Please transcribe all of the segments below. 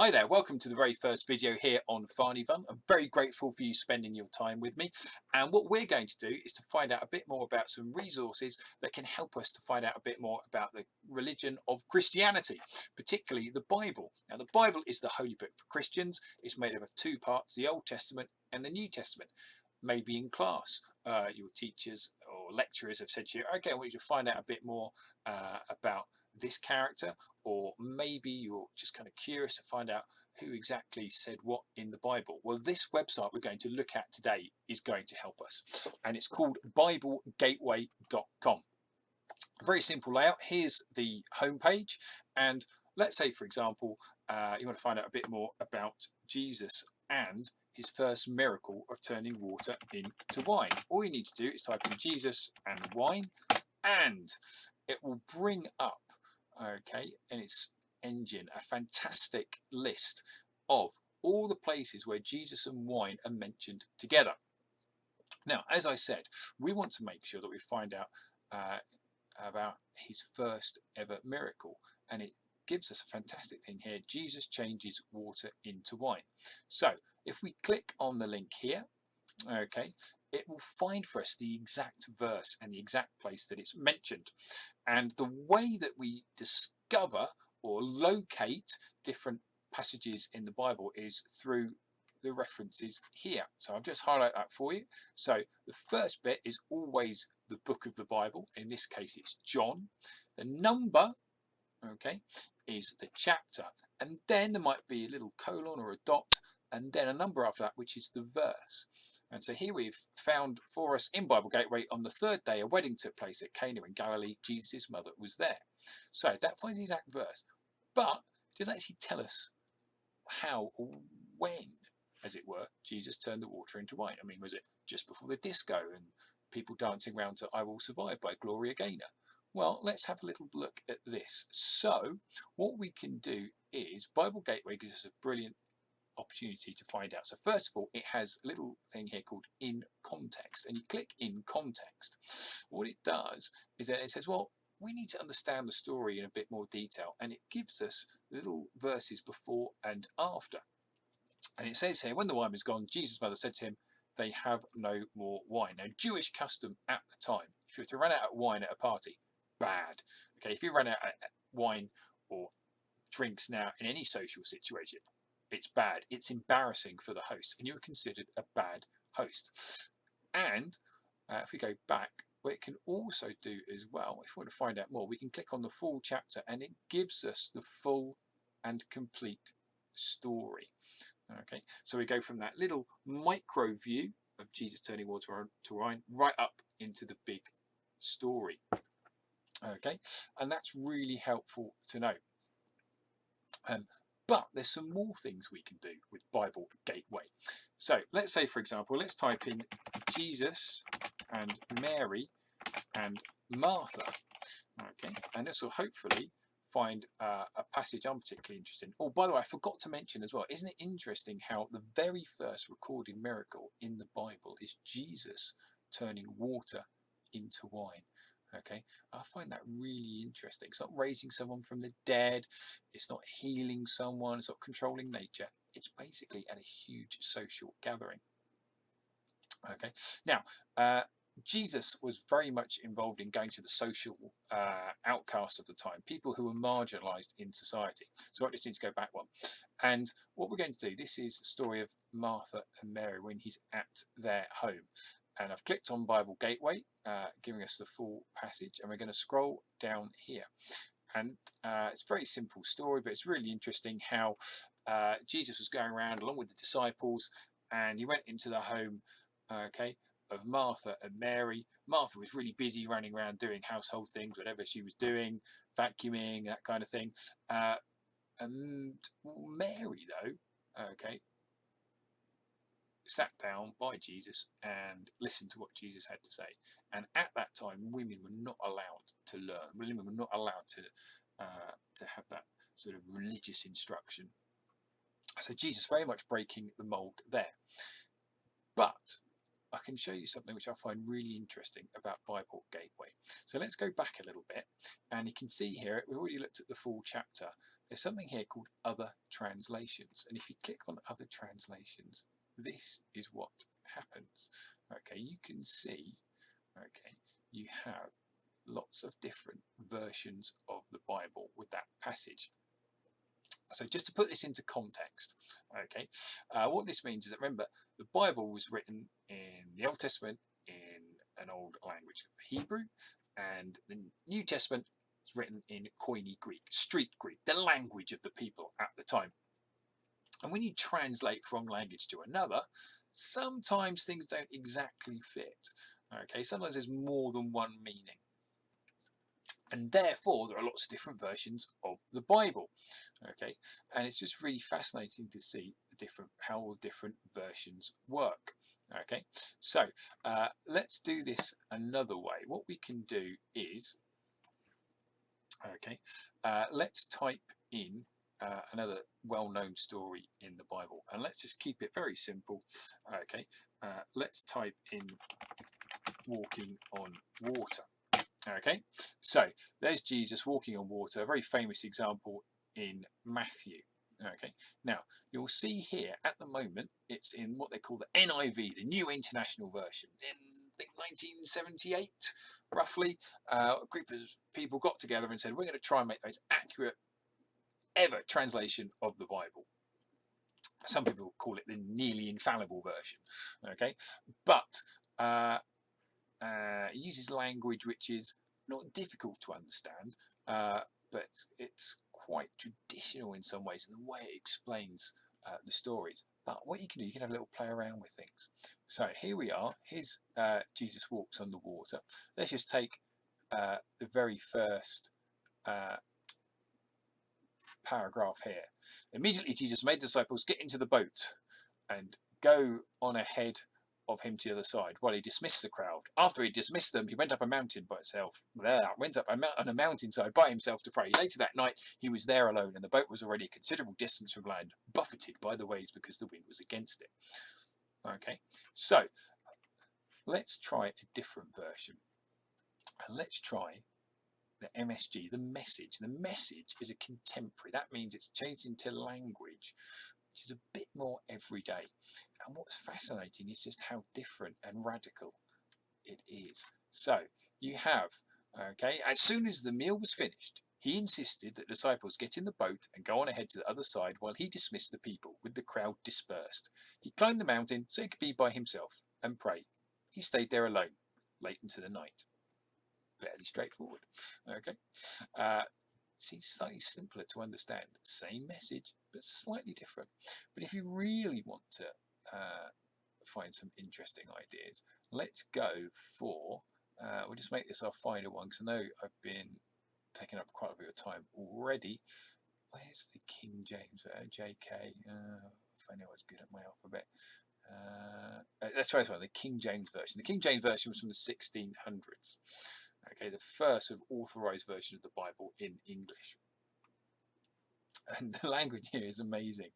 Hi there, welcome to the very first video here on Farneyfun. I'm very grateful for you spending your time with me. And what we're going to do is to find out a bit more about some resources that can help us to find out a bit more about the religion of Christianity, particularly the Bible. Now, the Bible is the holy book for Christians. It's made up of two parts, the Old Testament and the New Testament. Maybe in class, your teachers or lecturers have said to you, okay, I want you to find out a bit more about this character, or maybe you're just kind of curious to find out who exactly said what in the Bible. Well, this website we're going to look at today is going to help us, and it's called BibleGateway.com. Very simple layout. Here's the homepage, and let's say, for example, you want to find out a bit more about Jesus and his first miracle of turning water into wine. All you need to do is type in Jesus and wine, and it will bring up, okay, in its engine, a fantastic list of all the places where Jesus and wine are mentioned together. Now, as I said, we want to make sure that we find out about his first ever miracle, and it gives us a fantastic thing here. Jesus changes water into wine. So if we click on the link here, okay, it will find for us the exact verse and the exact place that it's mentioned. And the way that we discover or locate different passages in the Bible is through the references here. So I'll just highlight that for you. So the first bit is always the book of the Bible. In this case, it's John. The number, okay, is the chapter. And then there might be a little colon or a dot, and then a number after that, which is the verse. And so here we've found for us in Bible Gateway, on the third day, a wedding took place at Cana in Galilee. Jesus' mother was there. So that finds the exact verse. But it doesn't actually tell us how or when, as it were, Jesus turned the water into wine. I mean, was it just before the disco and people dancing around to I Will Survive by Gloria Gaynor? Well, let's have a little look at this. So what we can do is Bible Gateway gives us a brilliant opportunity to find out. So first of all, it has a little thing here called in context, and you click in context. What it does is that it says, well, we need to understand the story in a bit more detail, and it gives us little verses before and after. And it says here, when the wine was gone, Jesus' mother said to him, they have no more wine. Now, Jewish custom at the time, if you were to run out of wine at a party, bad. Okay, if you run out of wine or drinks now in any social situation, it's bad. It's embarrassing for the host, and you're considered a bad host. And if we go back, what it can also do as well, if we want to find out more, we can click on the full chapter, and it gives us the full and complete story. Okay, so we go from that little micro view of Jesus turning water to wine right up into the big story. Okay, and that's really helpful to know. But there's some more things we can do with Bible Gateway. So let's say, for example, let's type in Jesus and Mary and Martha. Okay, and this will hopefully find a passage I'm particularly interested in. Oh, by the way, I forgot to mention as well, isn't it interesting how the very first recorded miracle in the Bible is Jesus turning water into wine? Okay, I find that really interesting. It's not raising someone from the dead, it's not healing someone, it's not controlling nature. It's basically at a huge social gathering. Okay, now Jesus was very much involved in going to the social outcasts of the time, people who were marginalised in society. So I just need to go back one. And what we're going to do, this is the story of Martha and Mary when he's at their home. And I've clicked on Bible Gateway, giving us the full passage, and we're going to scroll down here. And it's a very simple story, but it's really interesting how Jesus was going around along with the disciples, and he went into the home, okay, of Martha and Mary. Martha was really busy running around doing household things, whatever she was doing, vacuuming, that kind of thing. And Mary, though, okay, sat down by Jesus and listened to what Jesus had to say. And at that time, women were not allowed to learn. Women were not allowed to have that sort of religious instruction. So Jesus very much breaking the mold there. But I can show you something which I find really interesting about Bible Gateway. So let's go back a little bit, and you can see here, we've already looked at the full chapter. there's something here called other translations. And if you click on other translations, this is what happens. Okay, you can see, okay, you have lots of different versions of the Bible with that passage. So just to put this into context, okay, what this means is that, remember, the Bible was written in the Old Testament in an old language of Hebrew, and the New Testament is written in Koine Greek, street Greek, the language of the people at the time. And when you translate from language to another, sometimes things don't exactly fit. Okay, sometimes there's more than one meaning. And therefore, there are lots of different versions of the Bible. Okay, and it's just really fascinating to see how all different versions work. Okay, so let's do this another way. What we can do is, okay, let's type in another well-known story in the Bible, and let's just keep it very simple. Okay, let's type in walking on water. Okay, so there's Jesus walking on water, a very famous example in Matthew. Okay, now you'll see here at the moment it's in what they call the NIV, the New International Version. In I think 1978, roughly, a group of people got together and said, we're going to try and make the most accurate ever translation of the Bible. Some people call it the nearly infallible version. Okay, but it uses language which is not difficult to understand, but it's quite traditional in some ways in the way it explains the stories. But what you can do, you can have a little play around with things. So here we are. Here's Jesus walks on the water. Let's just take the very first paragraph here. Immediately Jesus made the disciples get into the boat and go on ahead of him to the other side while he dismissed the crowd. After he dismissed them, he went up a mountain by himself. Went up on a mountainside by himself to pray. Later that night, he was there alone, and the boat was already a considerable distance from land, buffeted by the waves because the wind was against it. Okay, so let's try a different version, and let's try the MSG, the Message. The Message is a contemporary. That means it's changed into language which is a bit more everyday. And what's fascinating is just how different and radical it is. So you have, okay, as soon as the meal was finished, he insisted that the disciples get in the boat and go on ahead to the other side while he dismissed the people, with the crowd dispersed. He climbed the mountain so he could be by himself and pray. He stayed there alone, late into the night. Fairly straightforward. Okay. Seems slightly simpler to understand. Same message, but slightly different. But if you really want to find some interesting ideas, let's go for, we'll just make this our final one, because I know I've been taking up quite a bit of time already. Where's the King James? JK. If I know I was good at my alphabet. Let's try this one, the King James Version. The King James Version was from the 1600s. Okay, the first sort of authorized version of the Bible in English. And the language here is amazing.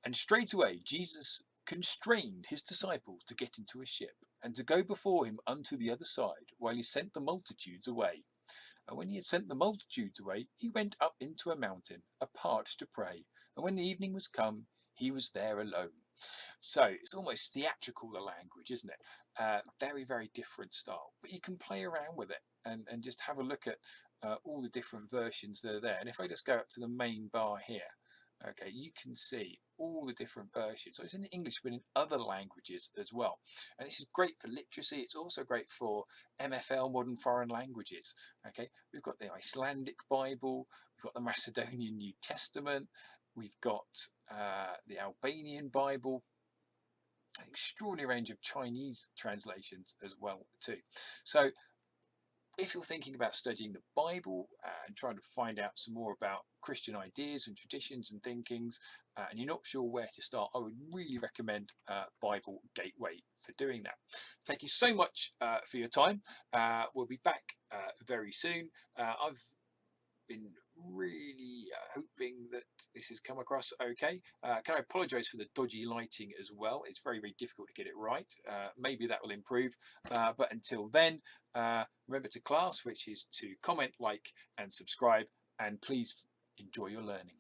And straight away, Jesus constrained his disciples to get into a ship and to go before him unto the other side, while he sent the multitudes away. And when he had sent the multitudes away, he went up into a mountain apart to pray. And when the evening was come, he was there alone. So it's almost theatrical, the language, isn't it? Very, very different style. But you can play around with it and just have a look at all the different versions that are there. And if I just go up to the main bar here, okay, you can see all the different versions. So it's in English, but in other languages as well. And this is great for literacy. It's also great for MFL, modern foreign languages. Okay, we've got the Icelandic Bible, we've got the Macedonian New Testament, we've got the Albanian Bible, an extraordinary range of Chinese translations as well too. So if you're thinking about studying the Bible and trying to find out some more about Christian ideas and traditions and thinkings, and you're not sure where to start, I would really recommend Bible Gateway for doing that. Thank you so much for your time. We'll be back very soon. I've been really hoping that this has come across okay. Can I apologise for the dodgy lighting as well? It's very, very difficult to get it right. Maybe that will improve. But until then, remember to class, which is to comment, like and subscribe. And please Enjoy your learning.